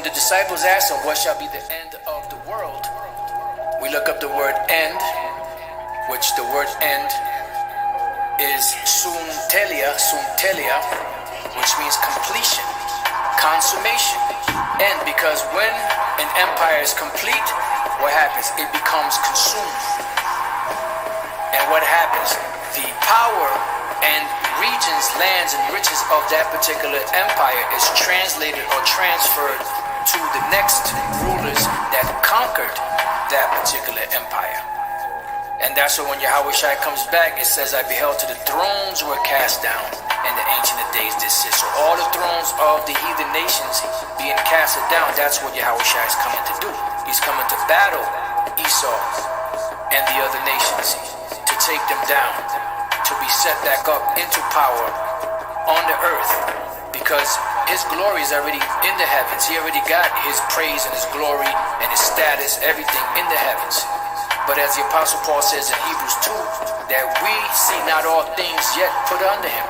the disciples asked him, what shall be the end of the world? We look up the word end, which the word end is suntelia, which means completion, consummation. And because when an empire is complete, what happens? It becomes consumed. And what happens? The power and regions, lands, and riches of that particular empire is translated or transferred to the next rulers that conquered that particular empire. And that's why when Yahawashi comes back, it says, I beheld till the thrones were cast down, and the Ancient of Days did sit. So all the thrones of the heathen nations being casted down, that's what Yahawashi is coming to do. He's coming to battle Esau and the other nations, to take them down, to be set back up into power on the earth, because his glory is already in the heavens. He already got his praise and his glory and his status, everything in the heavens. But as the Apostle Paul says in Hebrews 2, that we see not all things yet put under him,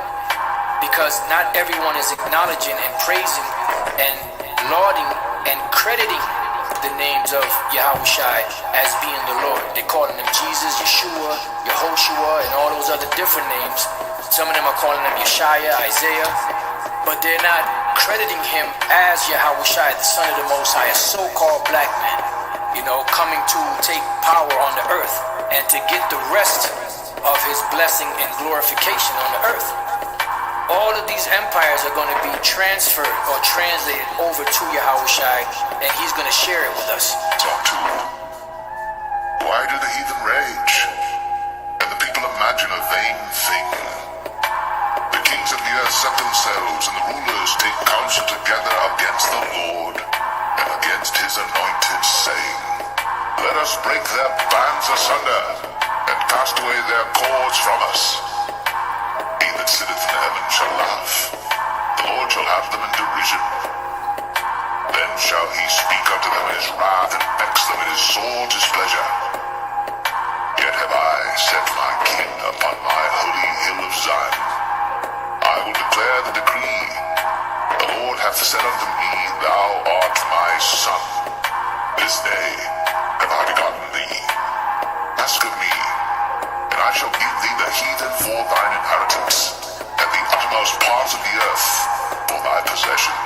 because not everyone is acknowledging and praising and lauding and crediting the names of Yahawashi as being the Lord. They're calling him Jesus, Yeshua, Yehoshua, and all those other different names. Some of them are calling him Yeshaya, Isaiah, but they're not crediting him as Yahawashi, the Son of the Most High, a so-called black man, coming to take power on the earth and to get the rest of his blessing and glorification on the earth. All of these empires are going to be transferred or translated over to Yahawashi, and he's going to share it with us. Talk to him. Why do the heathen rage, and the people imagine a vain thing? The kings of the earth set themselves, and the rulers take counsel together against the Lord and against his anointed, saying, let us break their bands asunder, and cast away their cords from us. He that sitteth in heaven shall laugh, the Lord shall have them in derision. Then shall he speak unto them in his wrath, and vex them in his sore displeasure. Yet have I set my king upon my holy hill of Zion. I will declare the decree. The Lord hath said unto me, thou art my son. This day have I begotten thee. Ask of me, and I shall give thee the heathen for thine inheritance, and the uttermost parts of the earth for thy possession.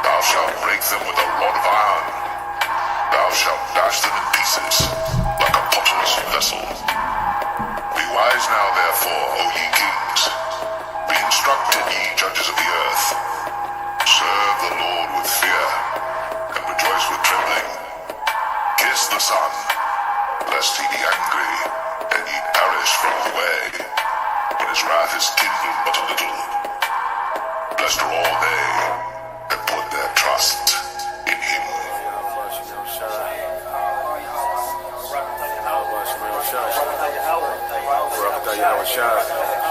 Thou shalt break them with a rod of iron. Thou shalt dash them in pieces like a potter's vessel. Be wise now, therefore, O ye kings. Be instructed, ye judges of the earth. Serve the Lord with fear, and rejoice with trembling. Kiss the Son, lest he be angry, and ye perish from the way, when his wrath is kindled but a little. Blessed are all they that put their trust in him. Rawchaa, Yahawashi,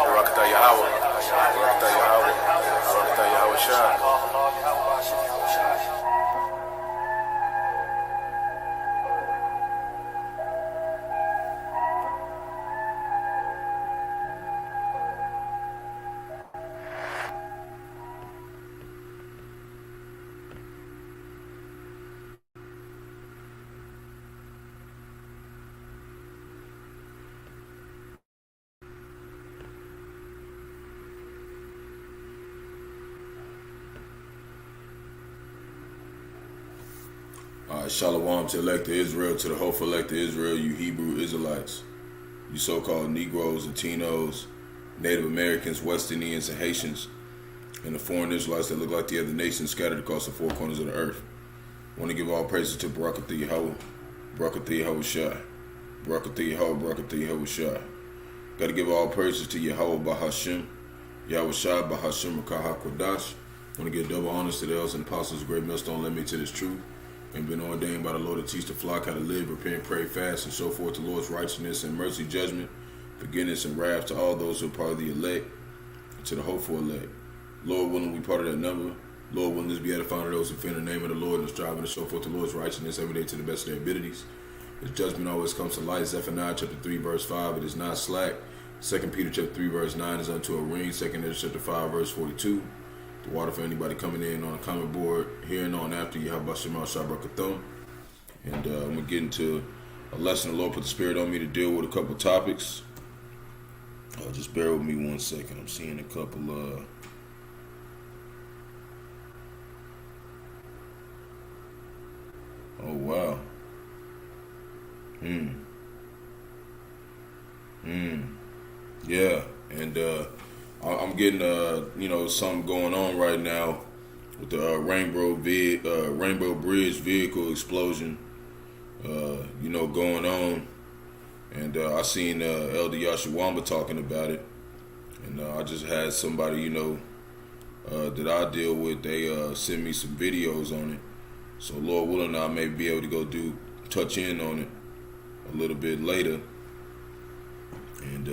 Rawchaa, Yahawah, Rawchaa, Yahawah, Rawchaa, Yahawashi. Shalom to elect Israel, to the hopeful elect Israel, you Hebrew Israelites, you so-called Negroes, Latinos, Native Americans, West Indians, and Haitians, and the foreign Israelites that look like the other nations scattered across the four corners of the earth. I want to give all praises to Barak, Yahawah, Barak, Yahawashi, Barak, Yahawah, Barak, Yahawashi. Got to give all praises to Yahawah, Bahasham, Yahawashi, Bahasham, Qadash. I want to give double honors to the elders and apostles, great millstone led me to this truth, and been ordained by the Lord to teach the flock how to live, repent, pray, fast, and show forth the Lord's righteousness and mercy, judgment, forgiveness, and wrath to all those who are part of the elect, and to the hopeful elect. Lord willing, we part of that number. Lord willing, this be edifying to those who fear the name of the Lord and striving to show forth the Lord's righteousness every day to the best of their abilities. His judgment always comes to light. Zephaniah chapter 3, verse 5, it is not slack. 2 Peter chapter 3, verse 9 is unto a ring. 2 Peter chapter 5, verse 42. The water for anybody coming in on a comment board, here and on after Yahawashi, Barak, Atham. And I'm going to get into a lesson the Lord put the Spirit on me to deal with a couple topics. Just bear with me 1 second. I'm seeing a couple oh wow. Yeah, and I'm getting something going on right now with the Rainbow Bridge vehicle explosion. Going on, and I seen Elder Yahawah talking about it, and I just had somebody that I deal with. They send me some videos on it, so Lord willing, I may be able to go touch in on it a little bit later, and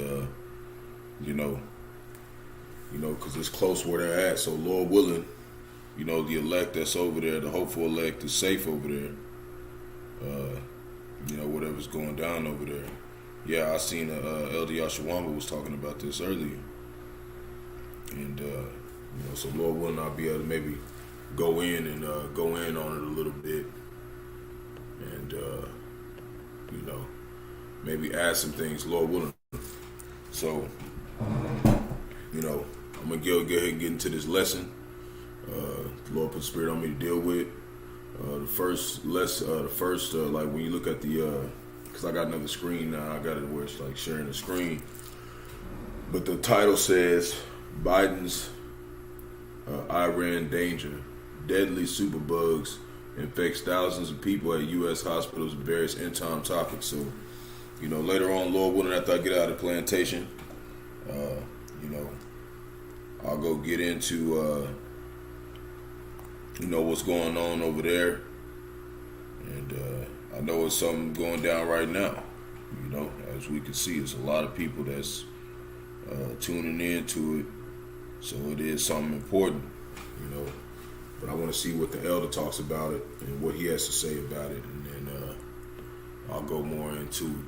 because it's close where they're at. So Lord willing, the elect that's over there, the hopeful elect is safe over there. Whatever's going down over there. Yeah, I seen Elder Yahawah was talking about this earlier, and so Lord willing, I'll be able to maybe go in on it a little bit, and maybe add some things, Lord willing. So I'm gonna go ahead and get into this lesson. The Lord put the Spirit on me to deal with. The first like when you look at the because I got another screen now, I got it where it's like sharing the screen, but the title says Biden's Iran danger, deadly superbugs infects thousands of people at U.S. hospitals and various end-time topics. So later on, Lord willing, after I get out of the plantation, I'll go get into what's going on over there, and I know it's something going down right now. As we can see, there's a lot of people that's tuning into it, so it is something important. But I want to see what the elder talks about it and what he has to say about it, and then I'll go more into it.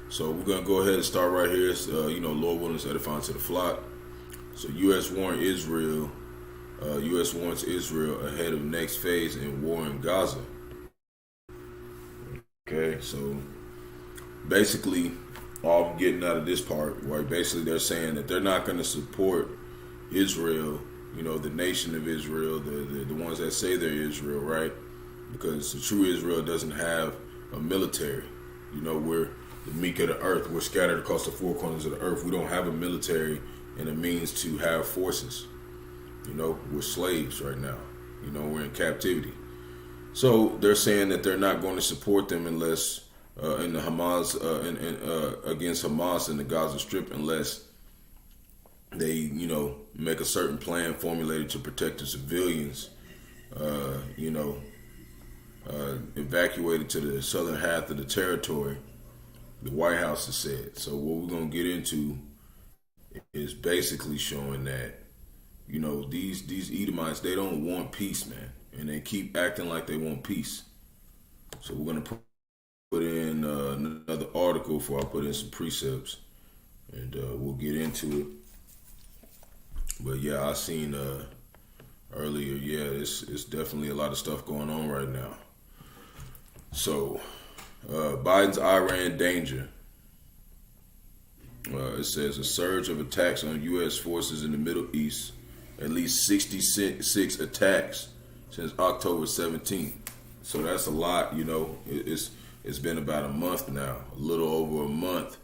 So we're gonna go ahead and start right here. Lord willing, is edifying to the flock. So U.S. warns Israel ahead of next phase in war in Gaza. Okay, so basically, all I'm getting out of this part, right? Basically, they're saying that they're not going to support Israel, the nation of Israel, the ones that say they're Israel, right? Because the true Israel doesn't have a military. We're the meek of the earth. We're scattered across the four corners of the earth. We don't have a military and a means to have forces. We're slaves right now. We're in captivity. So they're saying that they're not going to support them unless in the Hamas against Hamas in the Gaza Strip, unless they make a certain plan formulated to protect the civilians. Evacuated to the southern half of the territory. The White House has said. So what we're going to get into is basically showing that these Edomites, they don't want peace, man, and they keep acting like they want peace. So we're gonna put in another article before I put in some precepts, and we'll get into it. But yeah, I seen earlier. Yeah, it's definitely a lot of stuff going on right now. So Biden's Iran danger. It says a surge of attacks on U.S. forces in the Middle East. At least 66 attacks since October 17th. So that's a lot, It's been about a month now, a little over a month,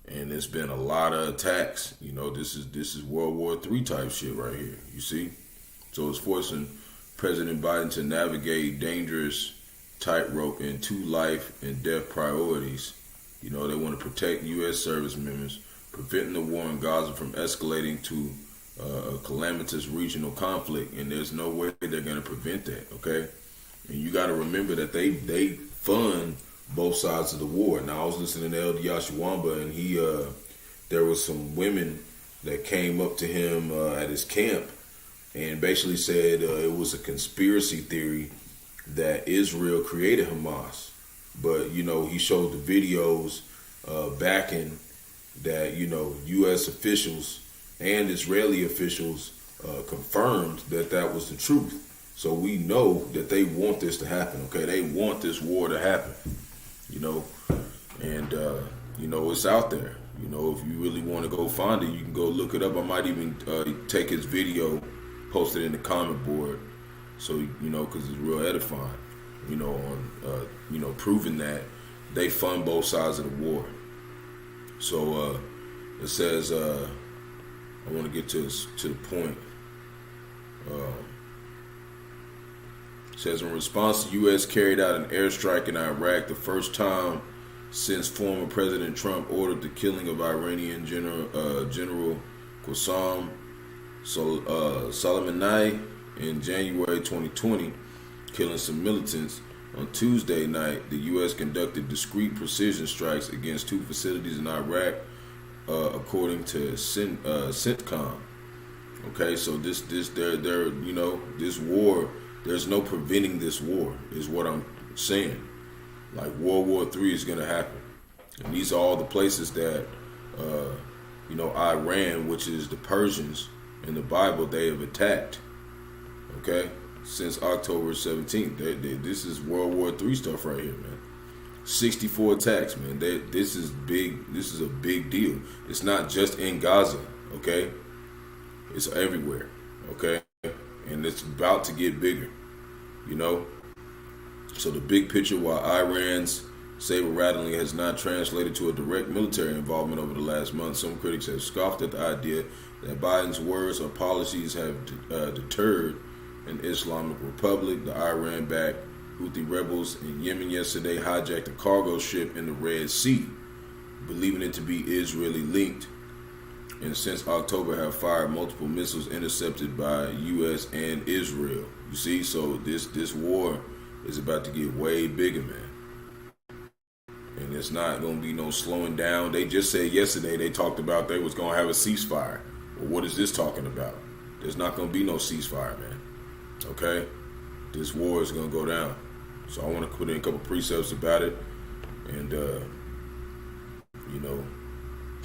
and it's been a lot of attacks. This is World War III type shit right here. You see, so it's forcing President Biden to navigate dangerous tightrope in two life and death priorities. They want to protect U.S. service members, preventing the war in Gaza from escalating to a calamitous regional conflict, and there's no way they're going to prevent that, okay? And you got to remember that they fund both sides of the war. Now, I was listening to Elder Yahawah, and there was some women that came up to him at his camp and basically said it was a conspiracy theory that Israel created Hamas. But, he showed the videos backing that, U.S. officials and Israeli officials confirmed that was the truth. So we know that they want this to happen. Okay, they want this war to happen. And it's out there. If you really want to go find it, you can go look it up. I might even take his video, post it in the comment board, so because it's real edifying. On proving that they fund both sides of the war. So it says, I want to get to the point. It says, in response, the U.S. carried out an airstrike in Iraq, the first time since former President Trump ordered the killing of Iranian General Qassem Soleimani in January 2020, killing some militants. On Tuesday night, the U.S. conducted discrete precision strikes against 2 facilities in Iraq, according to CENTCOM. Okay, so this war, there's no preventing this war, is what I'm saying. Like World War III is going to happen, and these are all the places that, Iran, which is the Persians in the Bible, they have attacked. Okay, since October 17th, this is World War III stuff right here, man. 64 attacks, man. This is big. This is a big deal. It's not just in Gaza, okay? It's everywhere, okay? And it's about to get bigger, So the big picture, while Iran's saber-rattling has not translated to a direct military involvement over the last month, some critics have scoffed at the idea that Biden's words or policies have deterred an Islamic Republic. The Iran-backed Houthi rebels in Yemen yesterday hijacked a cargo ship in the Red Sea, believing it to be Israeli linked, and since October have fired multiple missiles intercepted by U.S. and Israel. You see, so this war is about to get way bigger, man. And it's not going to be no slowing down. They just said yesterday, they talked about they was going to have a ceasefire. Well, what is this talking about? There's not going to be no ceasefire, man. Okay? This war is going to go down. So I want to put in a couple precepts about it. And,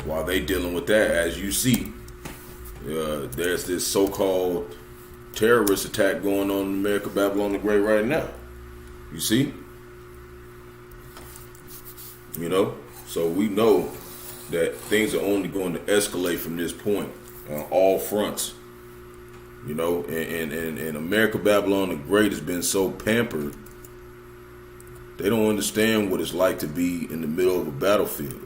while they dealing with that, as you see, there's this so-called terrorist attack going on in America, Babylon the Great right now. You see? So we know that things are only going to escalate from this point on all fronts. And America, Babylon the Great has been so pampered, they don't understand what it's like to be in the middle of a battlefield,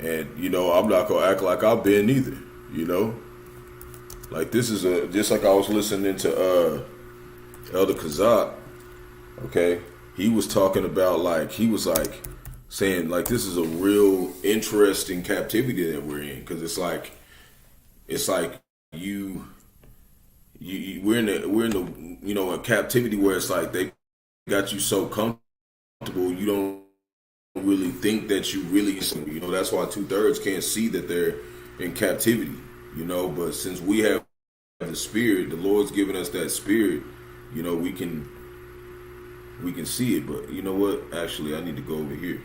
And, I'm not going to act like I've been either, Like this is just like I was listening to Elder Kazak, okay? He was talking about saying this is a real interesting captivity that we're in, because it's like we're in the a captivity where it's like they got you so comfortable you don't really think that you really, that's why 2/3 can't see that they're in captivity, but since we have the spirit, the Lord's given us that spirit, we can see it. But you know what, actually I need to go over here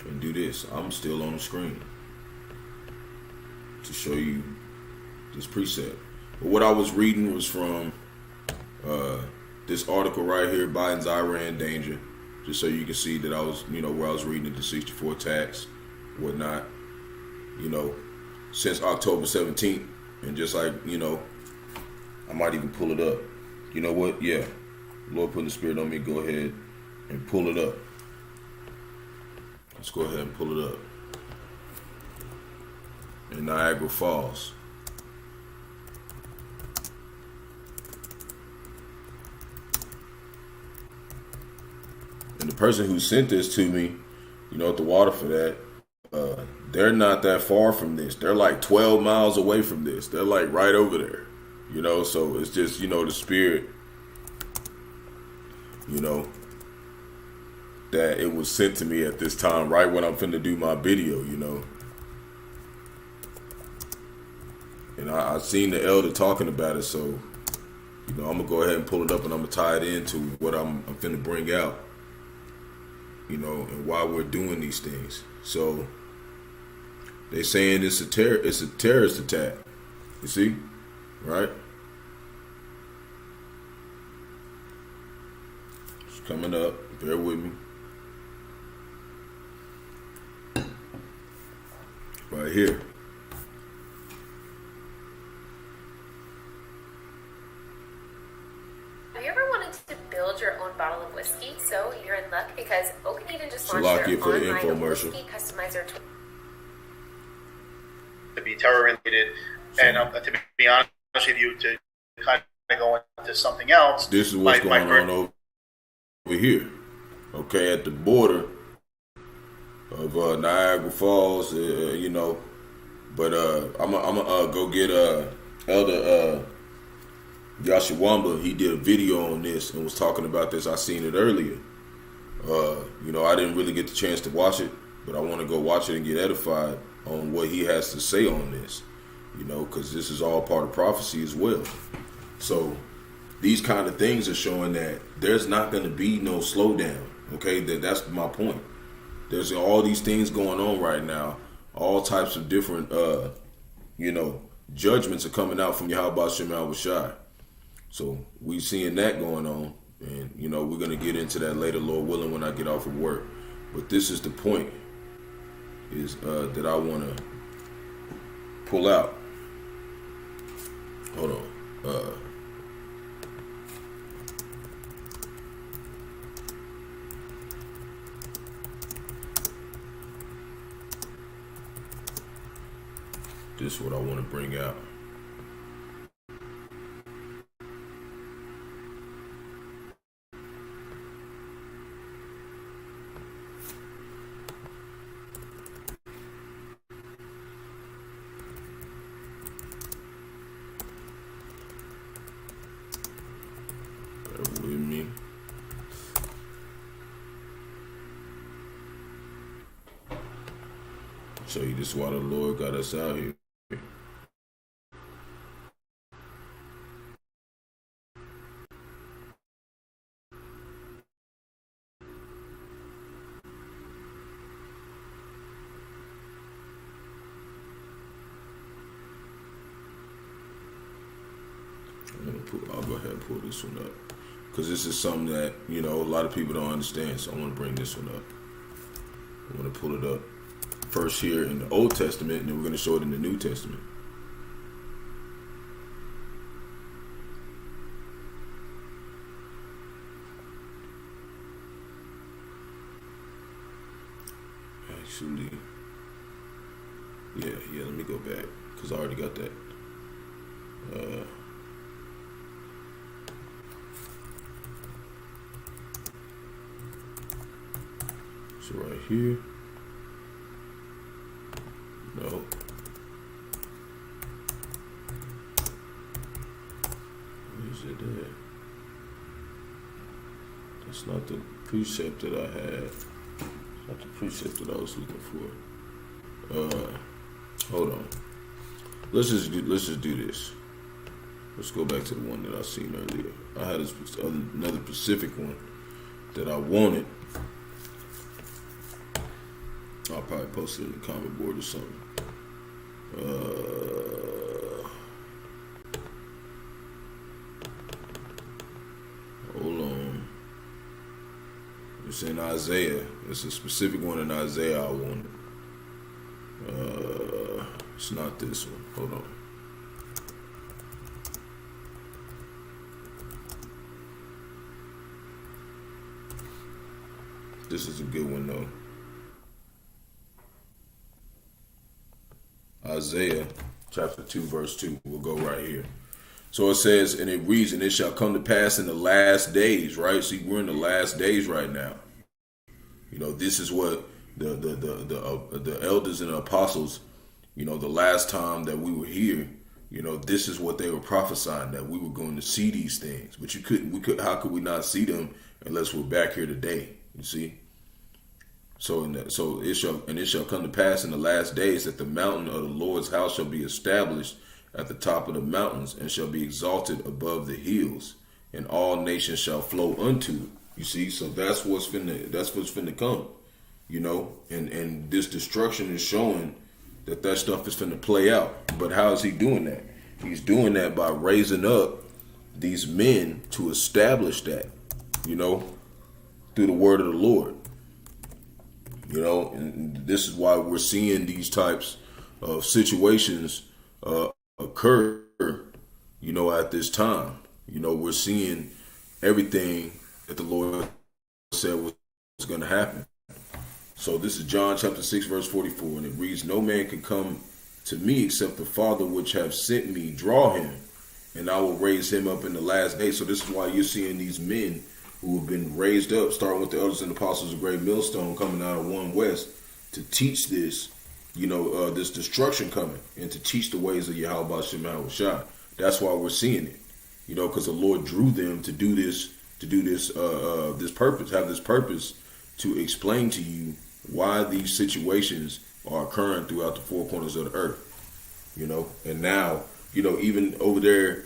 and do this. I'm still on the screen to show you this precept. But what I was reading was from this article right here, Biden's Iran danger, just so you can see that I was, where I was reading it, the 64 attacks, whatnot, since October 17th. And just like, I might even pull it up. You know what? Yeah. Lord put the spirit on me. Go ahead and pull it up. Let's go ahead and pull it up. In Niagara Falls. And the person who sent this to me, at the water for that, they're not that far from this. They're like 12 miles away from this. They're like right over there, so it's just, the spirit, that it was sent to me at this time, right when I'm finna do my video, And I seen the elder talking about it, so, I'm gonna go ahead and pull it up and I'm gonna tie it into what I'm finna bring out. And why we're doing these things. So they saying it's a terrorist attack. You see? Right? It's coming up. Bear with me. Right here. Have you ever wanted to build your own bottle of whiskey? So you're in luck because OK-Eden just So launched their for the online infomercial. whiskey customizer to be terror related, and to be honest with you, to kind of go into something else. This is what's going on over here. Okay, at the border of Niagara Falls, you know. But I'm gonna go get Elder Yahawah. He did a video on this and was talking about this. I seen it earlier. You know, I didn't really get the chance to watch it, but I want to go watch it and get edified on what he has to say on this. You know, because this is all part of prophecy as well. So these kind of things are showing that there's not going to be no slowdown. Okay, that's my point. There's all these things going on right now. All types of different, you know, judgments are coming out from Yahawashi. So we seeing that going on, and you know we're gonna get into that later, Lord willing, when I get off of work. But this is the point, is that I want to pull out. Hold on. This is what I want to bring out. Bear with me. Show you this is why the Lord got us out here. I'll go ahead and pull this one up, because this is something that, you know, a lot of people don't understand. So I want to bring this one up. I want to pull it up first here in the Old Testament, and then we're going to show it in the New Testament. Actually, yeah, let me go back, because I already got that. So right here. No. Where's it at? That's not the precept that I had. Not the precept that I was looking for. Hold on. Let's just do this. Let's go back to the one that I seen earlier. I had another specific one that I wanted. I'll probably post it in the comment board or something. Hold on. It's in Isaiah. It's a specific one in Isaiah I wanted. It's not this one. Hold on. This is a good one though. Isaiah chapter 2 verse 2. We'll go right here. So it says, and it reads, and it shall come to pass in the last days, right? See, we're in the last days right now. You know, this is what the elders and the apostles, you know, the last time that we were here, you know, this is what they were prophesying, that we were going to see these things. But how could we not see them unless we're back here today? You see? So it shall come to pass in the last days that the mountain of the Lord's house shall be established at the top of the mountains, and shall be exalted above the hills, and all nations shall flow unto it. You see, so that's what's finna come, you know, and this destruction is showing that stuff is finna play out. But how is he doing that? He's doing that by raising up these men to establish that, you know, through the word of the Lord. You know, and this is why we're seeing these types of situations occur, you know, at this time. You know, we're seeing everything that the Lord said was going to happen. So this is John chapter 6, verse 44, and it reads, "No man can come to me except the Father which have sent me draw him, and I will raise him up in the last day." So this is why you're seeing these men who have been raised up, starting with the elders and apostles of Great Millstone, coming out of One West to teach this, you know, this destruction coming, and to teach the ways of Yahawashi. That's why we're seeing it, you know, because the Lord drew them to do this, this purpose, have this purpose to explain to you why these situations are occurring throughout the four corners of the earth, you know. And now, you know, even over there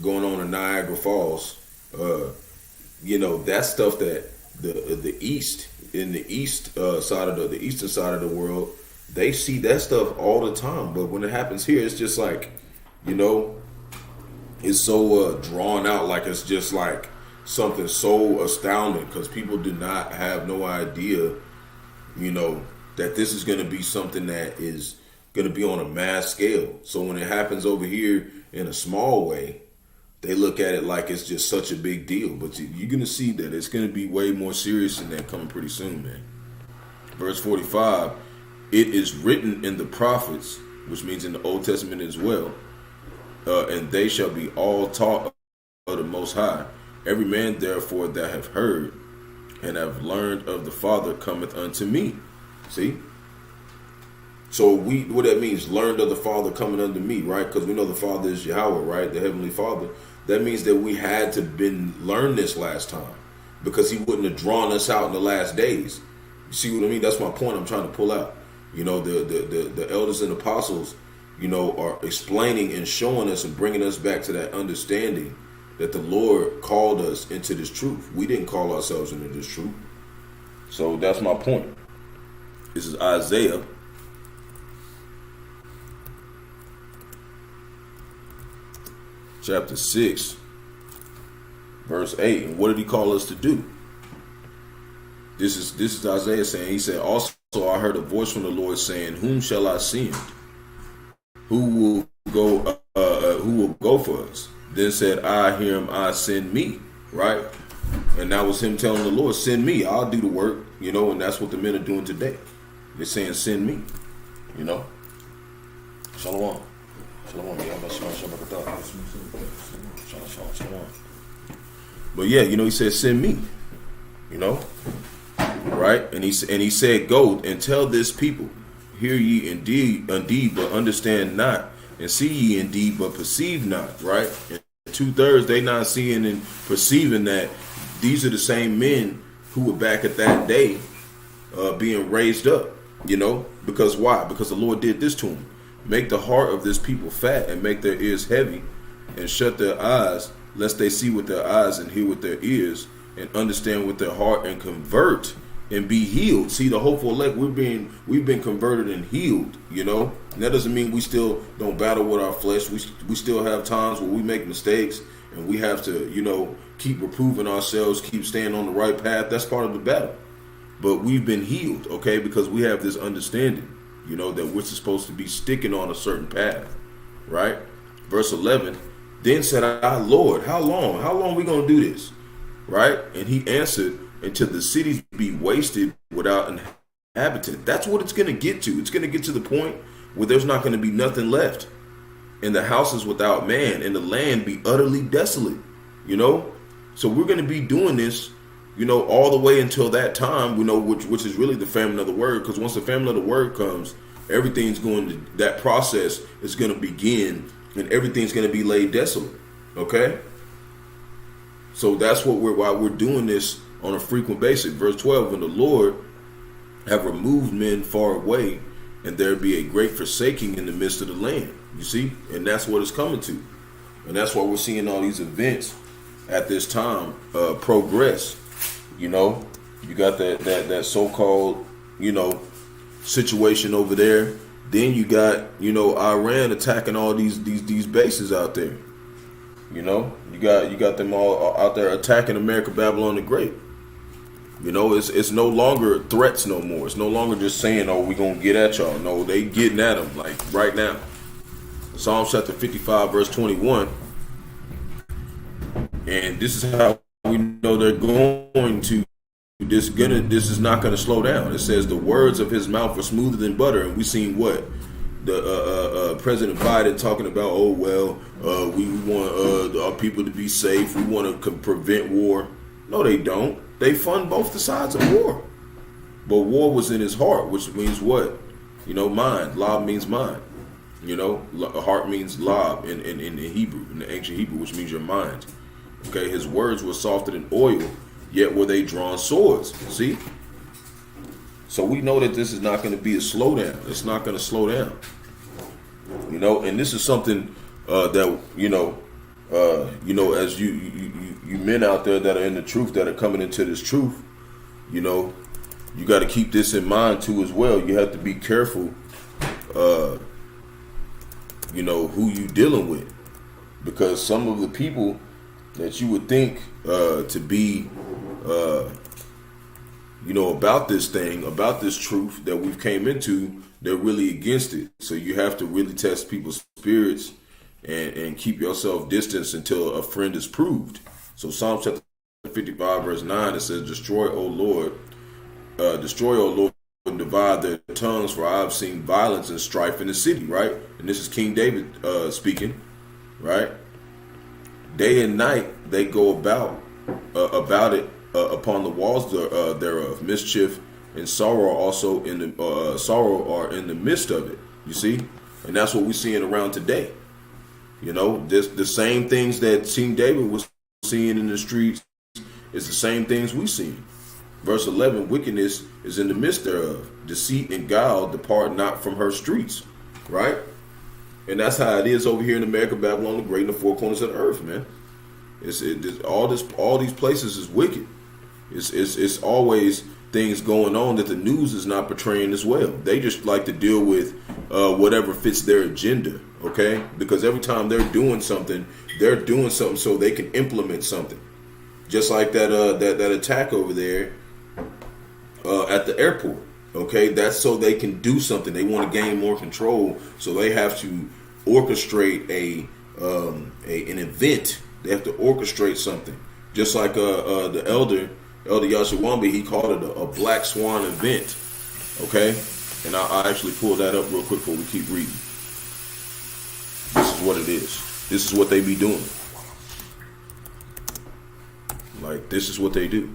going on in Niagara Falls, you know, that's stuff that the east, in the east side of the eastern side of the world, they see that stuff all the time. But when it happens here, it's just like, you know, it's so drawn out, like it's just like something so astounding, because people do not have no idea, you know, that this is going to be something that is going to be on a mass scale. So when it happens over here in a small way, they look at it like it's just such a big deal. But you're going to see that it's going to be way more serious than that coming pretty soon, man. Verse 45, "It is written in the prophets," which means in the Old Testament as well, "and they shall be all taught of the Most High. Every man therefore that have heard and have learned of the Father cometh unto me." See? So what that means, learned of the Father coming unto me, right? Because we know the Father is Yahawah, right? The Heavenly Father. That means that we had to learn this last time, because he wouldn't have drawn us out in the last days. You see what I mean? That's my point I'm trying to pull out. You know, the elders and apostles, you know, are explaining and showing us and bringing us back to that understanding that the Lord called us into this truth. We didn't call ourselves into this truth. So that's my point. This is Isaiah chapter 6, verse 8. And what did he call us to do? This is Isaiah saying, he said, "Also I heard a voice from the Lord saying, Whom shall I send? Who will go for us? Then said I, Here am I, send me." Right? And that was him telling the Lord, "Send me, I'll do the work." You know, and that's what the men are doing today. They're saying, "Send me." You know? Shalom. Shalom. Shalom. But yeah, you know, he said, "Send me." You know? Right? And he said, "Go and tell this people, hear ye indeed, but understand not, and see ye indeed, but perceive not." Right? And 2/3 they not seeing and perceiving that these are the same men who were back at that day being raised up. You know, because why? Because the Lord did this to them: make the heart of this people fat, and make their ears heavy, and shut their eyes, lest they see with their eyes and hear with their ears, and understand with their heart, and convert and be healed. See, the hopeful elect, we've been converted and healed. You know, and that doesn't mean we still don't battle with our flesh. We still have times where we make mistakes, and we have to, you know, keep reproving ourselves, keep staying on the right path. That's part of the battle. But we've been healed, okay, because we have this understanding, you know, that we're supposed to be sticking on a certain path, right? Verse 11, "Then said I, Lord, how long? How long we going to do this?" Right? And he answered, "Until the cities be wasted without an inhabitant." That's what it's going to get to. It's going to get to the point where there's not going to be nothing left. "And the houses without man, and the land be utterly desolate." You know? So we're going to be doing this, you know, all the way until that time, you know, which is really the famine of the word. Because once the famine of the word comes, everything's going to, that process is going to begin, and everything's going to be laid desolate. Okay? So that's why we're doing this on a frequent basis. Verse 12, "When the Lord have removed men far away, and there be a great forsaking in the midst of the land." You see? And that's what it's coming to. And that's why we're seeing all these events at this time progress. You know, you got that so-called, you know, situation over there Then you got, Iran attacking all these bases out there. You got them all out there attacking America, Babylon the Great. It's no longer threats no more. It's no longer just saying, "Oh, we're gonna get at y'all." No, they getting at them like right now. Psalm chapter 55, verse 21, and this is how we know they're going to. This is not going to slow down. It says the words of his mouth are smoother than butter, and we seen what the President Biden talking about. Oh well, we want our people to be safe. We want to prevent war. No, they don't. They fund both the sides of war, but war was in his heart, which means what? Mind. Lob means mind. Heart means lob in Hebrew, in the ancient Hebrew, which means your mind. Okay, his words were softer than oil, yet were they drawn swords. See? So we know that this is not going to be a slowdown. It's not going to slow down. And this is something that, as you men out there that are in the truth, that are coming into this truth, you got to keep this in mind too as well. You have to be careful, who you dealing with, because some of the people that you would think to be about this thing, about this truth that we've came into, they're really against it. So you have to really test people's spirits and keep yourself distanced until a friend is proved. So Psalm chapter 55 verse 9, it says, destroy, O Lord, and divide their tongues, for I have seen violence and strife in the city. Right? And this is King David speaking. Right? Day and night they go about it upon the walls thereof. Mischief and sorrow also in the sorrow are in the midst of it. You see, and that's what we're seeing around today. The same things that King David was seeing in the streets is the same things we see. Verse 11: wickedness is in the midst thereof. Deceit and guile depart not from her streets. Right. And that's how it is over here in America, Babylon the Great, in the four corners of the earth, man. All these places is wicked. It's always things going on that the news is not portraying as well. They just like to deal with whatever fits their agenda, okay? Because every time they're doing something so they can implement something. Just like that attack over there at the airport. Okay, that's so they can do something. They want to gain more control, so they have to orchestrate an event. They have to orchestrate something. Just like the elder Yahawah, he called it a black swan event. Okay, and I actually pulled that up real quick before we keep reading. This is what it is. This is what they be doing. Like, this is what they do.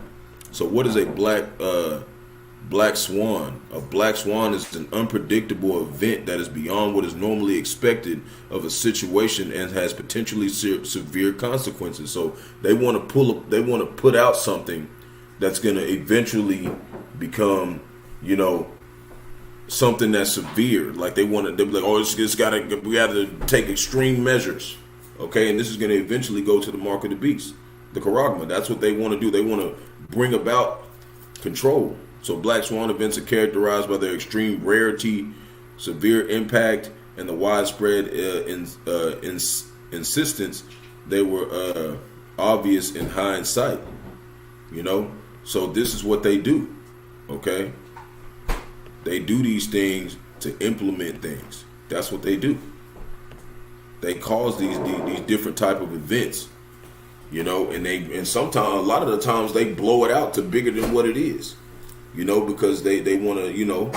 So what is a black swan? A black swan is an unpredictable event that is beyond what is normally expected of a situation and has potentially severe consequences. So they want to put out something that's going to eventually become, something that's severe. Like they're like, oh, we got to take extreme measures. Okay, and this is going to eventually go to the mark of the beast, the charagma. That's what they want to do. They want to bring about control. So black swan events are characterized by their extreme rarity, severe impact, and the widespread insistence. They were obvious in hindsight. So this is what they do. Okay, they do these things to implement things. That's what they do. They cause these different type of events. And sometimes, a lot of the times, they blow it out to bigger than what it is. Because they want to,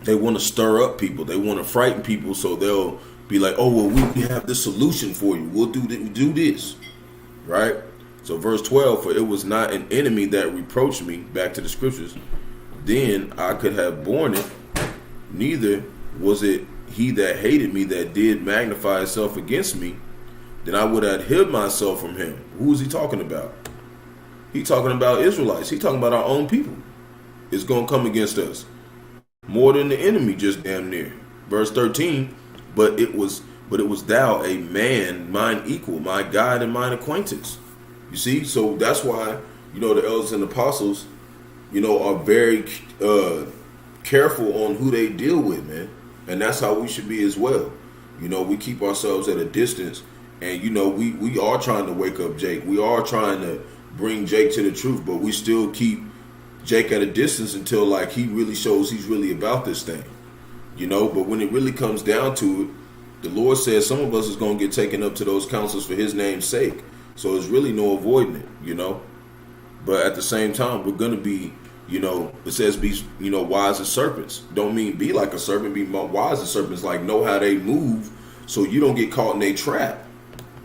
they want to stir up people. They want to frighten people, so they'll be like, oh, well, we have this solution for you. We'll do this. Right? So verse 12, for it was not an enemy that reproached me, back to the scriptures, then I could have borne it. Neither was it he that hated me that did magnify himself against me. Then I would have hid myself from him. Who is he talking about? He talking about Israelites. He talking about our own people. It's going to come against us more than the enemy, just damn near. Verse 13, but it was thou, a man, mine equal, my guide and mine acquaintance. You see, so that's why the elders and apostles, are very careful on who they deal with, man. And that's how we should be as well. You know, we keep ourselves at a distance, and you know, we are trying to wake up Jake. We are trying to bring Jake to the truth, but we still keep Jake at a distance until like he really shows he's really about this thing. You know, but when it really comes down to it, the Lord says some of us is going to get taken up to those councils for his name's sake. So there's really no avoiding it, you know. But at the same time, we're going to be, you know, it says be, you know, wise as serpents. Don't mean be like a serpent, be wise as serpents, like know how they move so you don't get caught in a trap,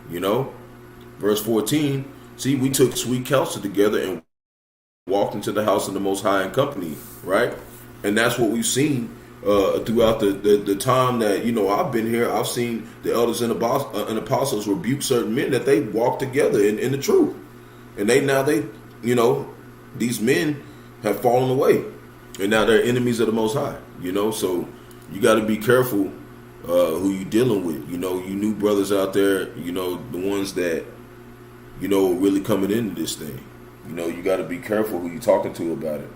you know. Verse 14, see, we took sweet counsel together and walked into the house of the Most High in company, right? And that's what we've seen throughout the time that, you know, I've been here. I've seen the elders and apostles rebuke certain men that they walked together in the truth. And they, you know, these men have fallen away. And now they're enemies of the Most High, you know. So you got to be careful who you dealing with. You know, you new brothers out there, you know, the ones that, you know, are really coming into this thing. You know, you got to be careful who you're talking to about it.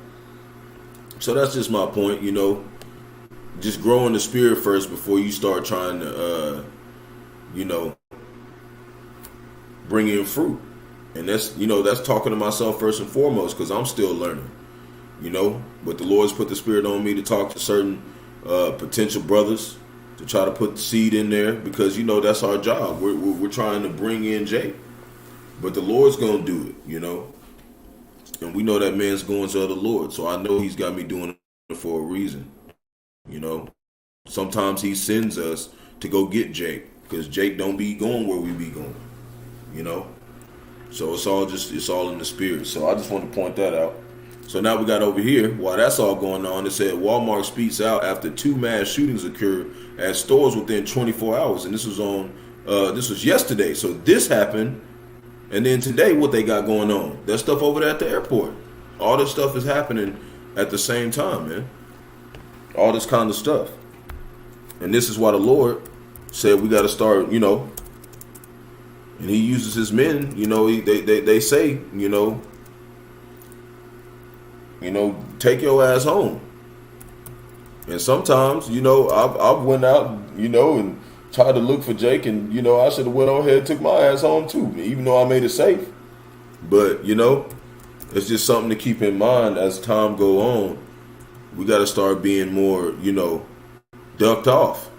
So that's just my point, you know. Just grow in the spirit first before you start trying to, you know, bring in fruit. And that's, you know, that's talking to myself first and foremost, because I'm still learning, you know. But the Lord's put the spirit on me to talk to certain potential brothers, to try to put the seed in there, because, you know, that's our job. We're trying to bring in Jake. But the Lord's going to do it, you know. And we know that man's going to the Lord. So I know he's got me doing it for a reason. You know, sometimes he sends us to go get Jake, because Jake don't be going where we be going, you know. So it's all in the spirit. So I just want to point that out. So now we got over here, while that's all going on, it said Walmart speaks out after 2 mass shootings occurred at stores within 24 hours. And this was yesterday. So this happened. And then today, what they got going on, that stuff over there at the airport. All this stuff is happening at the same time, man. All this kind of stuff. And this is why the Lord said we got to start, you know, and he uses his men, you know, they say, you know, take your ass home. And sometimes, you know, I've went out, you know, and tried to look for Jake, and, you know, I should have went on ahead and took my ass home too, even though I made it safe. But, you know, it's just something to keep in mind as time go on. We got to start being more, you know, ducked off.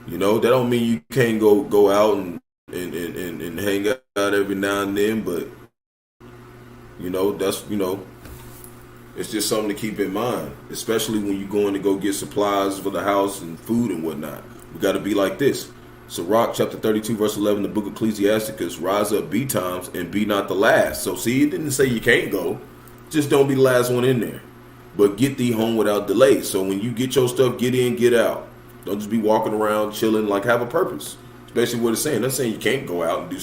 You know, that don't mean you can't go out and hang out every now and then, but, you know, that's, you know, it's just something to keep in mind, especially when you're going to go get supplies for the house and food and whatnot. We got to be like this. Sirach chapter 32 verse 11, the book of Ecclesiasticus, rise up betimes and be not the last. So see, it didn't say you can't go, just don't be the last one in there. But get thee home without delay. So when you get your stuff, get in, get out. Don't just be walking around chilling, like have a purpose. Especially what it's saying. That's saying you can't go out and do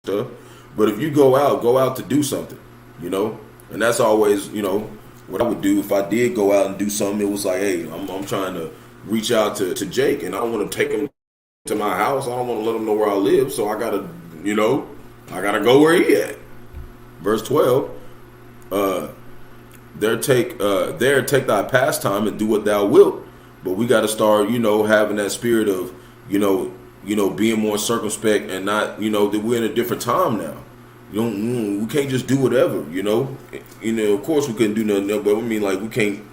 stuff. But if you go out to do something, you know. And that's always, you know, what I would do if I did go out and do something. It was like, hey, I'm trying to reach out to Jake, and I don't want to take him to my house. I don't want to let him know where I live. So I got to, you know, I got to go where he at. Verse 12, there take thy pastime and do what thou wilt. But we got to start, you know, having that spirit of, you know, being more circumspect, and not, you know, that we're in a different time now. We can't just do whatever, you know. You know, of course we couldn't do nothing else, but I mean, like, we can't,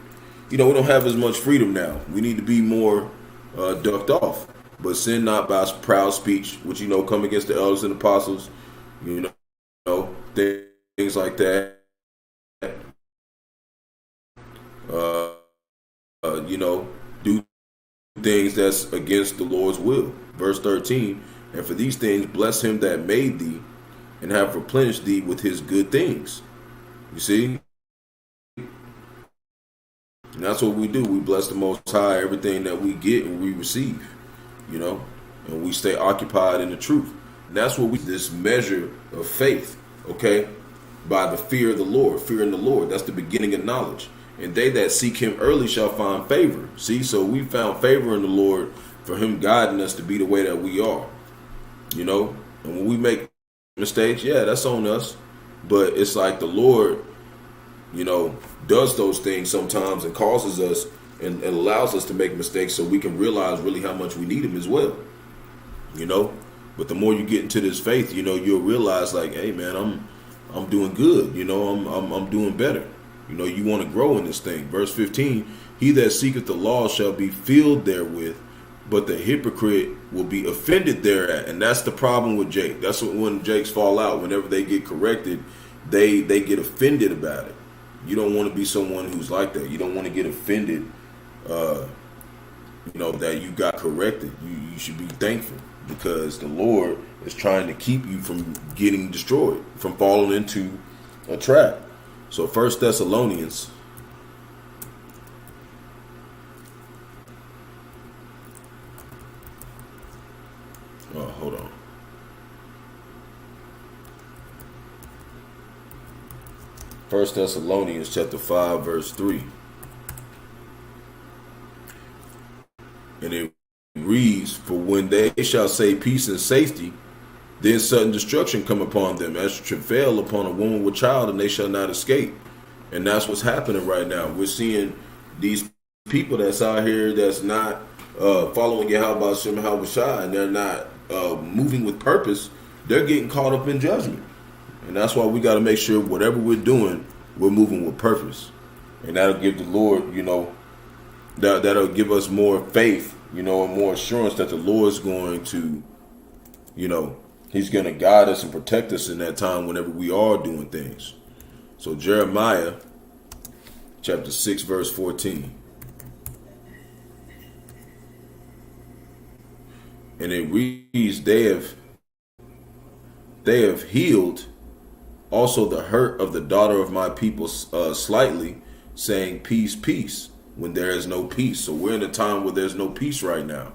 you know, we don't have as much freedom now. We need to be more ducked off. But sin not by proud speech, which, you know, come against the elders and apostles, you know, things like that. You know, do things that's against the Lord's will. Verse 13, and for these things bless him that made thee, and have replenished thee with his good things. You see? And that's what we do. We bless the Most High, everything that we get and we receive, you know, and we stay occupied in the truth. And that's what this measure of faith, okay, by the fear of the Lord, fearing the Lord. That's the beginning of knowledge. And they that seek him early shall find favor. See, so we found favor in the Lord for him guiding us to be the way that we are, you know. And when we make mistakes, yeah, that's on us. But it's like the Lord does those things sometimes and causes us and allows us to make mistakes so we can realize really how much we need him as well. But the more you get into this faith, you'll realize like, hey man, I'm doing good. I'm doing better. You want to grow in this thing. Verse 15, he that seeketh the law shall be filled therewith, but the hypocrite will be offended thereat. And that's the problem with Jake. That's when Jakes fall out. Whenever they get corrected, they get offended about it. You don't want to be someone who's like that. You don't want to get offended, that you got corrected. You should be thankful because the Lord is trying to keep you from getting destroyed, from falling into a trap. So 1 Thessalonians hold on. First Thessalonians chapter 5 verse 3. And it reads, for when they shall say peace and safety, then sudden destruction come upon them as travail upon a woman with child, and they shall not escape. And that's what's happening right now. We're seeing these people that's out here that's not following Yahawashi, and they're not moving with purpose. They're getting caught up in judgment. And that's why we got to make sure whatever we're doing, we're moving with purpose. And that'll give the Lord, that'll give us more faith, and more assurance that the Lord's going to, he's going to guide us and protect us in that time whenever we are doing things. So Jeremiah chapter 6 verse 14. And it reads, they have healed also the hurt of the daughter of my people slightly, saying peace, peace, when there is no peace. So we're in a time where there's no peace right now.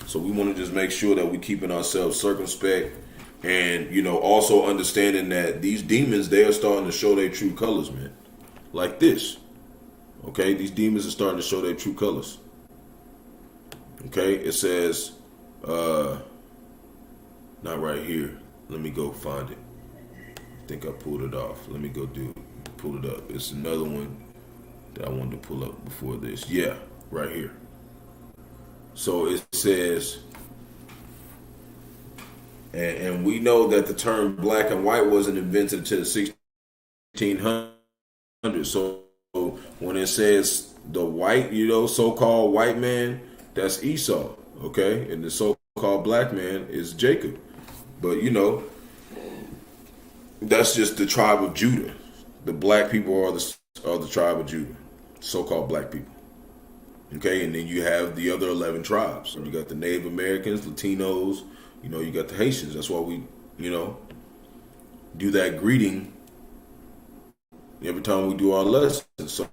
So we want to just make sure that we're keeping ourselves circumspect and, also understanding that these demons, they are starting to show their true colors, man. Like this. Okay, these demons are starting to show their true colors. Okay, it says, not right here. Let me go find it. I think I pulled it off. Let me go pull it up. It's another one that I wanted to pull up before this. Yeah, right here. So it says, and we know that the term black and white wasn't invented until the 1600s. So when it says the white, so-called white man, that's Esau, okay? And the so-called black man is Jacob. But, that's just the tribe of Judah. The black people are the tribe of Judah, so-called black people. Okay, and then you have the other 11 tribes. So you got the Native Americans, Latinos, you got the Haitians. That's why we, do that greeting every time we do our lessons. So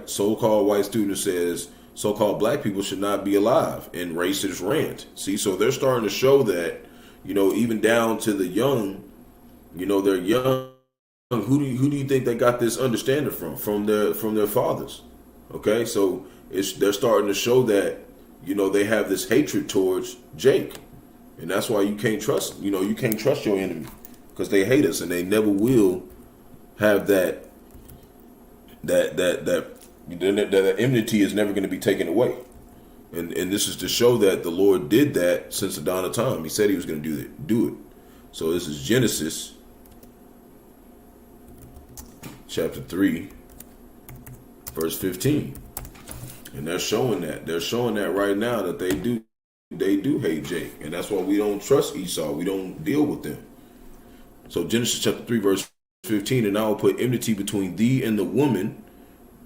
so-called white student says so-called black people should not be alive in racist rant. See, so they're starting to show that, even down to the young, they're young. Who do you think they got this understanding from? From their fathers. Okay, so they're starting to show that, they have this hatred towards Jake. And that's why you can't trust, you can't trust your enemy because they hate us and they never will have that enmity is never going to be taken away. And this is to show that the Lord did that since the dawn of time. He said he was going to do it. So this is Genesis chapter 3, verse 15. And they're showing that. They're showing that right now that they do hate Jake. And that's why we don't trust Esau. We don't deal with them. So Genesis chapter 3, verse 15, and I will put enmity between thee and the woman,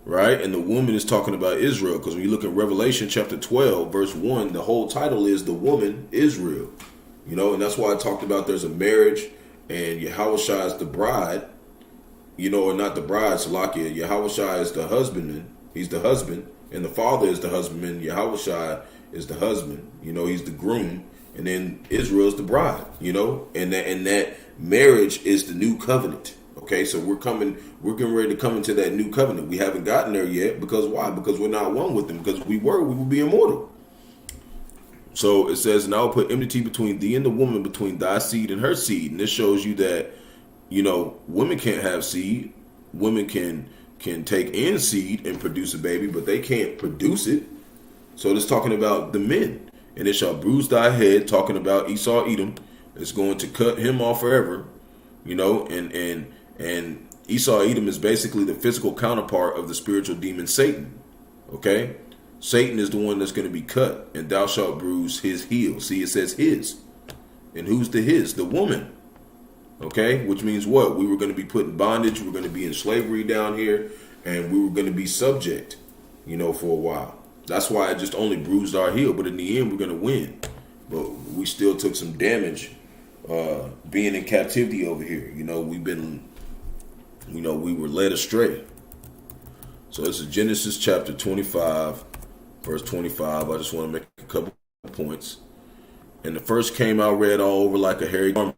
right? And the woman is talking about Israel, because when you look at Revelation chapter 12, verse 1, the whole title is the woman Israel. And that's why I talked about there's a marriage and Yahawashi is the bride, or not the bride, Salakia. Yahawashi is the husbandman. He's the husband. And the father is the husbandman. Yahawashi is the husband. He's the groom. And then Israel is the bride, and that marriage is the new covenant. Okay, so we're getting ready to come into that new covenant. We haven't gotten there yet. Because why? Because we're not one with them. Because we would be immortal. So it says, and I will put enmity between thee and the woman, between thy seed and her seed. And this shows you that, women can't have seed. Women can can take in seed and produce a baby, but they can't produce it. So it's talking about the men. And it shall bruise thy head, talking about Esau Edom. It's going to cut him off forever. And Esau Edom is basically the physical counterpart of the spiritual demon Satan. Okay? Satan is the one that's going to be cut, and thou shalt bruise his heel. See, it says his. And who's the his? The woman. Okay? Which means what? We were going to be put in bondage. We're going to be in slavery down here, and we were going to be subject, for a while. That's why it just only bruised our heel, but in the end, we're going to win. But we still took some damage being in captivity over here. We were led astray. So this is Genesis chapter 25, verse 25. I just want to make a couple points. And the first came out red all over like a hairy garment,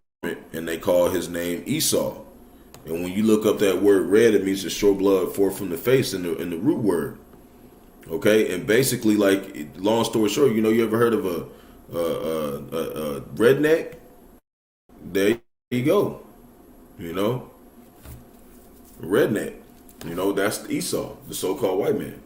and they call his name Esau. And when you look up that word red, it means to show blood forth from the face in the root word. Okay, and basically, like, long story short, you ever heard of a redneck? There you go. Redneck. That's Esau, the so-called white man.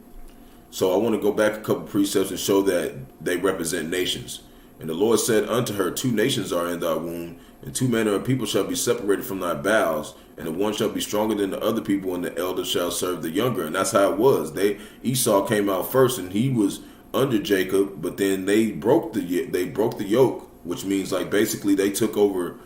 So I want to go back a couple precepts and show that they represent nations. And the Lord said unto her, 2 nations are in thy womb, and 2 manner of people shall be separated from thy bowels, and the one shall be stronger than the other people, and the elder shall serve the younger. And that's how it was. Esau came out first, and he was under Jacob, but then they broke the yoke, which means, like, basically they took over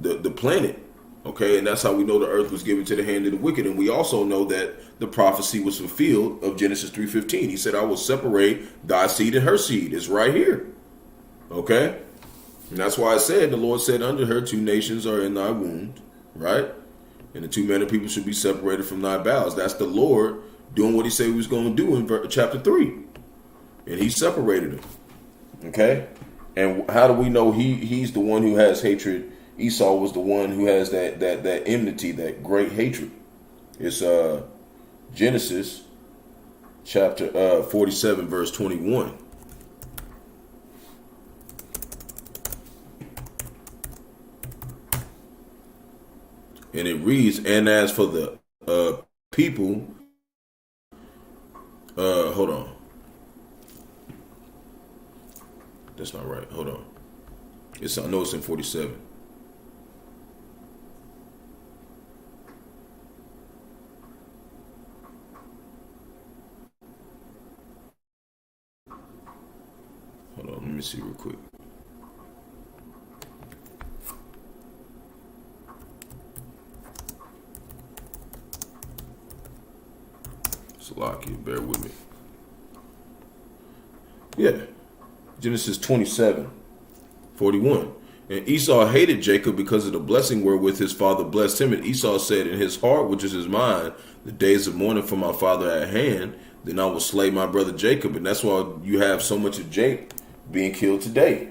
the planet. Okay, and that's how we know the earth was given to the hand of the wicked. And we also know that the prophecy was fulfilled of Genesis 3:15. He said, I will separate thy seed and her seed. It's right here. Okay? And that's why I said, the Lord said unto her, 2 nations are in thy womb, right? And the 2 men of people should be separated from thy bowels. That's the Lord doing what he said he was going to do in chapter 3. And he separated them. Okay? And how do we know he's the one who has hatred? Esau was the one who has that enmity, that great hatred. It's Genesis chapter 47, verse 21. And it reads, and as for the people, hold on. That's not right. Hold on. I know it's in 47. Hold on, let me see real quick. Salakia, bear with me. Yeah. Genesis 27, 41. And Esau hated Jacob because of the blessing wherewith his father blessed him. And Esau said in his heart, which is his mind, the days of mourning for my father at hand, then I will slay my brother Jacob. And that's why you have so much of Jake being killed today.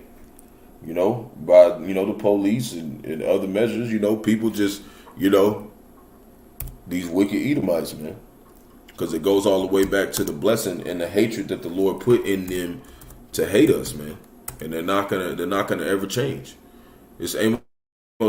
By, the police and other measures, people just, these wicked Edomites, man. Because it goes all the way back to the blessing and the hatred that the Lord put in them to hate us, man. And they're not gonna ever change. It's Amos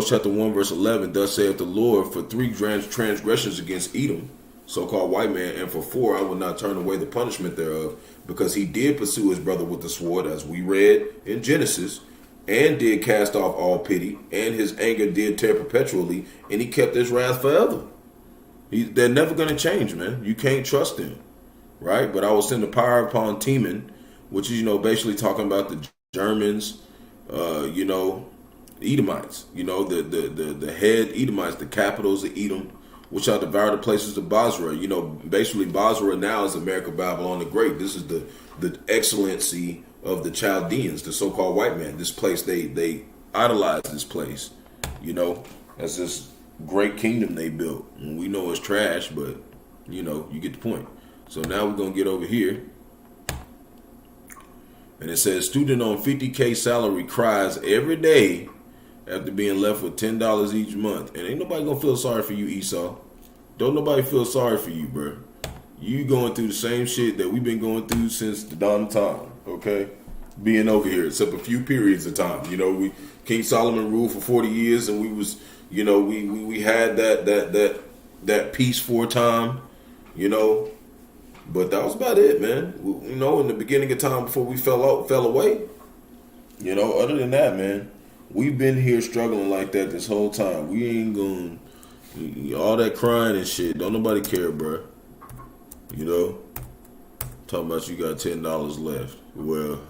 chapter 1, verse 11. Thus saith the Lord, for 3 transgressions against Edom, so-called white man, and for 4 I will not turn away the punishment thereof, because he did pursue his brother with the sword, as we read in Genesis, and did cast off all pity, and his anger did tear perpetually, and he kept his wrath forever. They're never going to change, man. You can't trust them, right? But I will send a power upon Teman, which is, basically talking about the Germans, Edomites, the head Edomites, the capitals of Edom, which shall devour the places of Basra. Basically Basra now is America, Babylon the Great. This is the excellency of the Chaldeans, the so-called white man. This place, they idolize this place, as this great kingdom they built. And we know it's trash, but, you get the point. So now we're going to get over here. And it says, student on 50K salary cries every day after being left with $10 each month. And ain't nobody gonna feel sorry for you, Esau. Don't nobody feel sorry for you, bro. You going through the same shit that we've been going through since the dawn of time, okay? Being over here, except a few periods of time. King Solomon ruled for 40 years, and we was, we had that peace for a time, you know. But that was about it, man. You know, in the beginning of time before we fell away, you know. Other than that, man, we've been here struggling like that this whole time. We ain't gonna all that crying and shit. Don't nobody care, bro. You know, talking about you got $10 left. Well,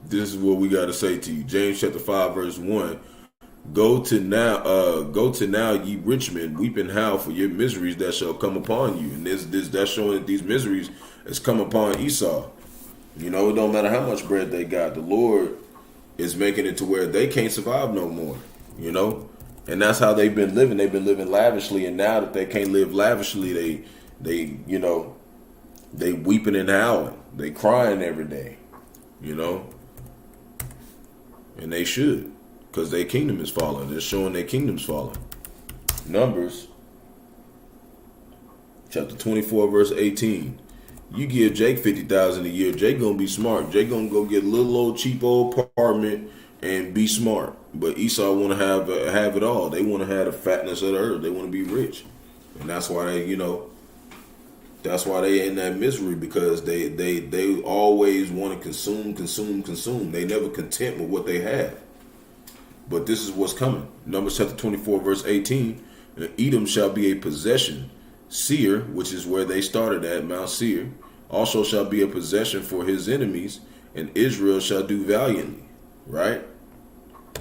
this is what we got to say to you. James chapter 5 verse 1. Go to now, ye rich men, weep and howl for your miseries that shall come upon you. And that's showing that these miseries has come upon Esau. You know, it don't matter how much bread they got. The Lord is making it to where they can't survive no more. You know, and that's how they've been living. They've been living lavishly, and now that they can't live lavishly, they you know, they weeping and howling. They crying every day. You know, and they should. Because their kingdom is falling. They're showing their kingdom's falling. Numbers, chapter 24, verse 18. You give Jake $50,000 a year, Jake gonna be smart. Jake gonna go get a little old cheap old apartment and be smart. But Esau wanna have it all. They wanna have the fatness of the earth. They wanna be rich, and that's why they, you know, that's why they in that misery, because they always want to consume. They never content with what they have. But this is what's coming. Numbers chapter 24, verse 18. Edom shall be a possession. Seir, which is where they started at, Mount Seir, also shall be a possession for his enemies, and Israel shall do valiantly. Right?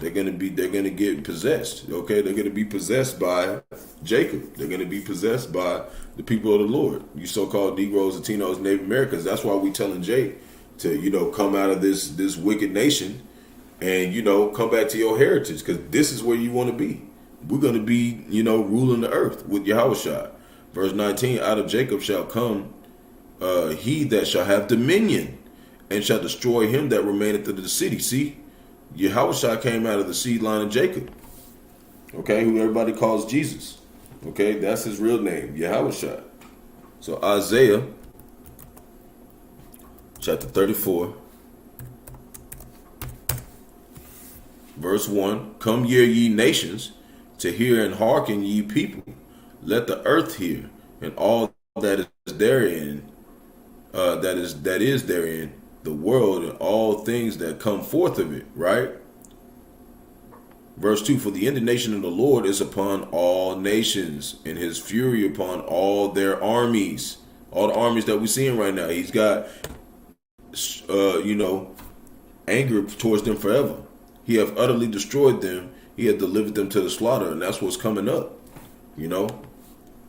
They're gonna get possessed. Okay, they're gonna be possessed by Jacob. They're gonna be possessed by the people of the Lord. You so-called Negroes, Latinos, Native Americans. That's why we telling Jake to, you know, come out of this wicked nation. And, you know, come back to your heritage, because this is where you want to be. We're going to be, you know, ruling the earth with Yahawashi. Verse 19, out of Jacob shall come he that shall have dominion, and shall destroy him that remaineth of the city. See, Yahawashi came out of the seed line of Jacob. Okay, who everybody calls Jesus. Okay, that's his real name, Yahawashi. So Isaiah chapter 34. Verse 1, come ye nations, to hear and hearken ye people. Let the earth hear, and all that is therein, that is therein, the world and all things that come forth of it. Right? Verse 2, for the indignation of the Lord is upon all nations, and his fury upon all their armies. All the armies that we're seeing right now. He's got, you know, anger towards them forever. He have utterly destroyed them. He had delivered them to the slaughter, and that's what's coming up, you know.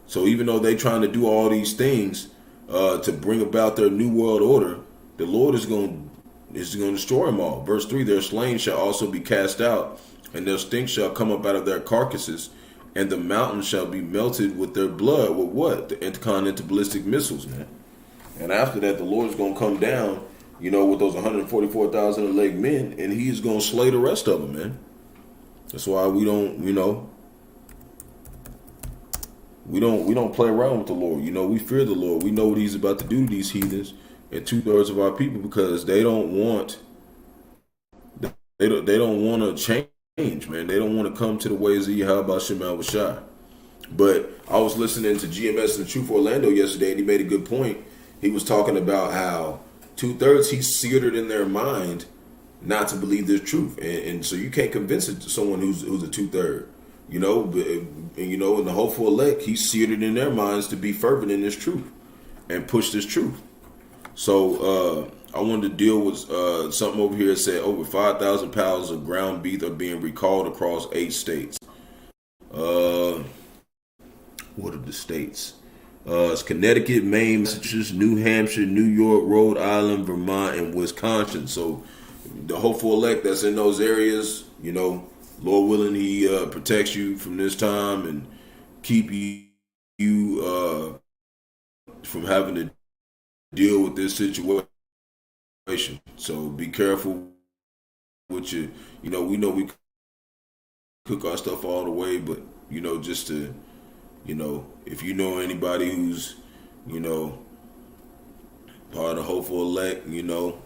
So even though they trying to do all these things to bring about their new world order, the Lord is going to destroy them all. Verse 3, their slain shall also be cast out, and their stink shall come up out of their carcasses, and the mountains shall be melted with their blood. With what? The intercontinental ballistic missiles, man. And after that, the Lord is going to come down, you know, with those 144,000 elect men, and he's going to slay the rest of them, man. That's why we don't, you know, we don't play around with the Lord. You know, we fear the Lord. We know what he's about to do to these heathens and 2/3 of our people, because they don't want to change, man. They don't want to come to the ways of Yahawashi. But I was listening to GMS and Truth Orlando yesterday, and he made a good point. He was talking about how 2/3 he seared it in their mind not to believe this truth, and so you can't convince it to someone who's a 2/3, you know. And you know, in the hopeful elect, he seared it in their minds to be fervent in this truth and push this truth. So I wanted to deal with something over here that said over 5,000 pounds of ground beef are being recalled across 8 states. What are the states? It's Connecticut, Maine, Massachusetts, New Hampshire, New York, Rhode Island, Vermont, and Wisconsin. So the hopeful elect that's in those areas, you know, Lord willing, he protects you from this time and keep you from having to deal with this situation. So be careful with your, you know we cook our stuff all the way, but, you know, just to, you know, if you know anybody who's, you know, part of the hopeful elect, you know,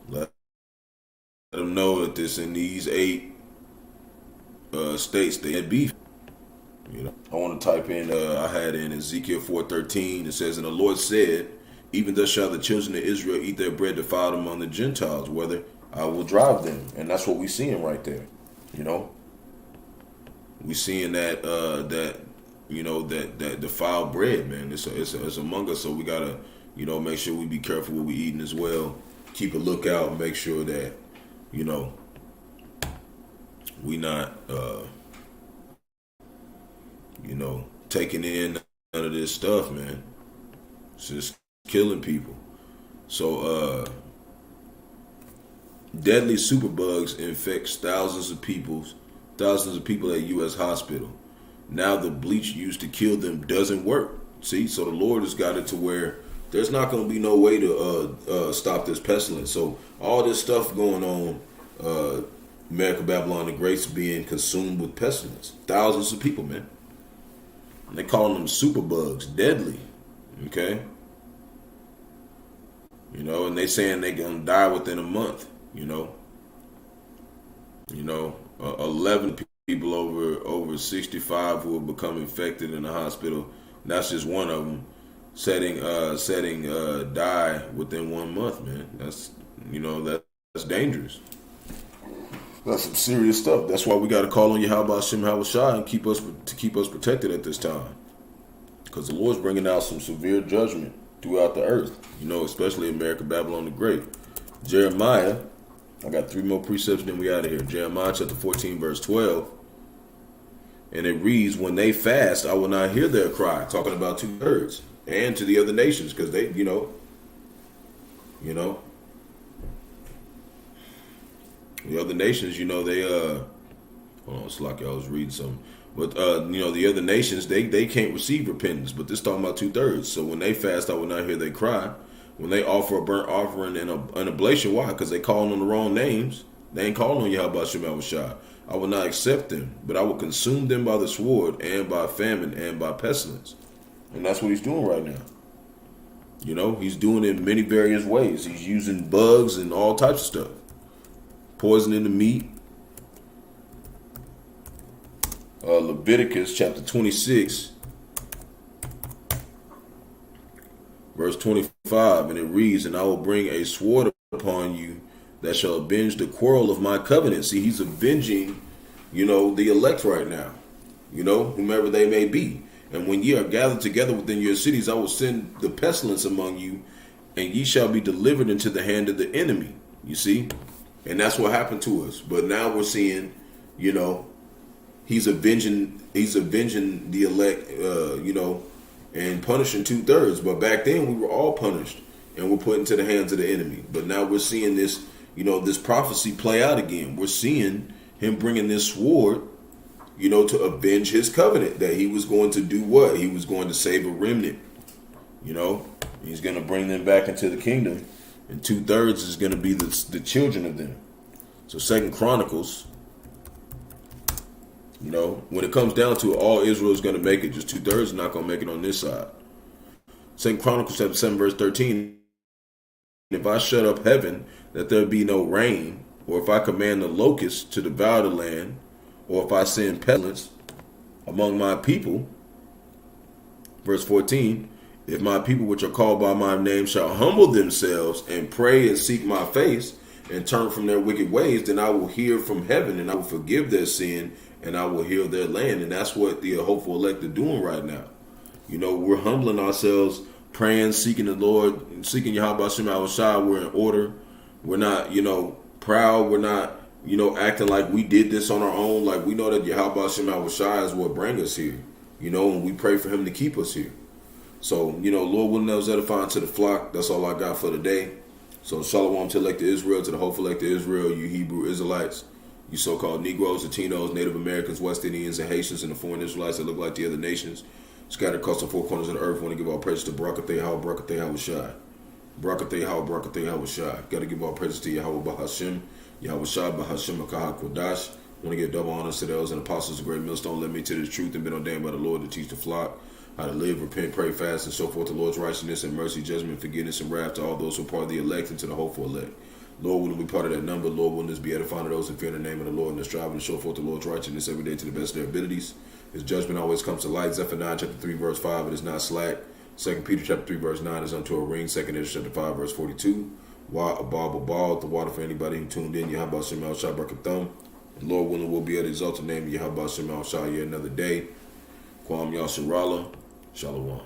let them know that this in these 8 states they had beef. You know, I want to type in. I had in Ezekiel 4:13. It says, "And the Lord said, even thus shall the children of Israel eat their bread defiled among the Gentiles, whether I will drive them." And that's what we're seeing right there. You know, we seeing that that defiled bread, man. It's among us, so we gotta make sure we be careful what we eating as well. Keep a lookout and make sure that we not taking in none of this stuff, man. It's just killing people. So deadly superbugs infects thousands of people at U.S. hospital. Now the bleach used to kill them doesn't work. See, so the Lord has got it to where there's not going to be no way to stop this pestilence. So all this stuff going on, America, Babylon, the Great's being consumed with pestilence. Thousands of people, man. And they calling them superbugs, deadly. Okay? And they saying they gonna die within a month. 11 people over 65 who have become infected in the hospital. And that's just one of them. Setting die within 1 month, man. That's that's dangerous. That's some serious stuff. That's why we got to call on Bahasham, Yahawashi, and keep us protected at this time, because the Lord's bringing out some severe judgment throughout the earth. Especially America, Babylon the Great. Jeremiah, I got 3 more precepts, then we out of here. Jeremiah chapter 14, verse 12, and it reads, "When they fast, I will not hear their cry," talking about 2/3, and to the other nations, because they, the other nations, they hold on, it's like I was reading something. But the other nations, they can't receive repentance, but this talking about 2/3. So when they fast, I will not hear their cry. When they offer a burnt offering and an oblation, why? Because they calling on the wrong names. They ain't calling on Yahawashi. I will not accept them, but I will consume them by the sword and by famine and by pestilence. And that's what he's doing right now. He's doing it in many various ways. He's using bugs and all types of stuff. Poisoning the meat. Leviticus chapter 26, verse 25, and it reads, "And I will bring a sword upon you that shall avenge the quarrel of my covenant." See, he's avenging, the elect right now, whomever they may be. "And when ye are gathered together within your cities, I will send the pestilence among you, and ye shall be delivered into the hand of the enemy." You see? And that's what happened to us. But now we're seeing, he's avenging the elect, and punishing 2/3. But back then we were all punished and were put into the hands of the enemy. But now we're seeing this, this prophecy play out again. We're seeing him bringing this sword, to avenge his covenant, that he was going to do what? He was going to save a remnant. He's going to bring them back into the kingdom. And 2/3 is going to be the children of them. So 2 Chronicles, when it comes down to it, all Israel is going to make it. Just 2/3 is not going to make it on this side. 2 Chronicles chapter 7, verse 13. "If I shut up heaven that there be no rain, or if I command the locusts to devour the land, or if I send pestilence among my people," verse 14, "if my people which are called by my name shall humble themselves and pray and seek my face and turn from their wicked ways, then I will hear from heaven and I will forgive their sin and I will heal their land." And that's what the hopeful elect are doing right now. We're humbling ourselves, praying, seeking the Lord, seeking Yahawashi. We're in order. We're not, proud. We're not, acting like we did this on our own. Like we know that Yahawashi is what bring us here, and we pray for him to keep us here. So, Lord willing, that was edifying to the flock. That's all I got for today. So, shalom to elect Israel, to the hopeful elect Israel, you Hebrew Israelites, you so-called Negroes, Latinos, Native Americans, West Indians, and Haitians, and the foreign Israelites that look like the other nations, scattered across the 4 corners of the earth. Want to give all praise to Barak, Yahawah, Barak, Yahawashi. Barak, Yahawah, Barak, Yahawashi. Got to give all praises to Yahawah, Bahasham, Yahawashi, Bahasham, Qadash. Want to give double honors to those and apostles of great millstone, led me to the truth and been ordained by the Lord to teach the flock how to live, repent, pray, fast, and so forth. The Lord's righteousness and mercy, judgment, forgiveness, and wrath to all those who are part of the elect and to the hopeful elect. Lord willing, we part of that number. Lord willing, us be edifying to those who fear the name of the Lord and are striving to show forth the Lord's righteousness every day to the best of their abilities. His judgment always comes to light. Zephaniah chapter 3, verse 5, it is not slack. 2 Peter chapter 3, verse 9 is unto a ring. 2 Ezra chapter 5, verse 42. The water for anybody who tuned in. Bahasham Barak Atham. And Lord willing, we'll be able to exalt the name of Bahasham yet another day. Kwam Yasharala. Shalom.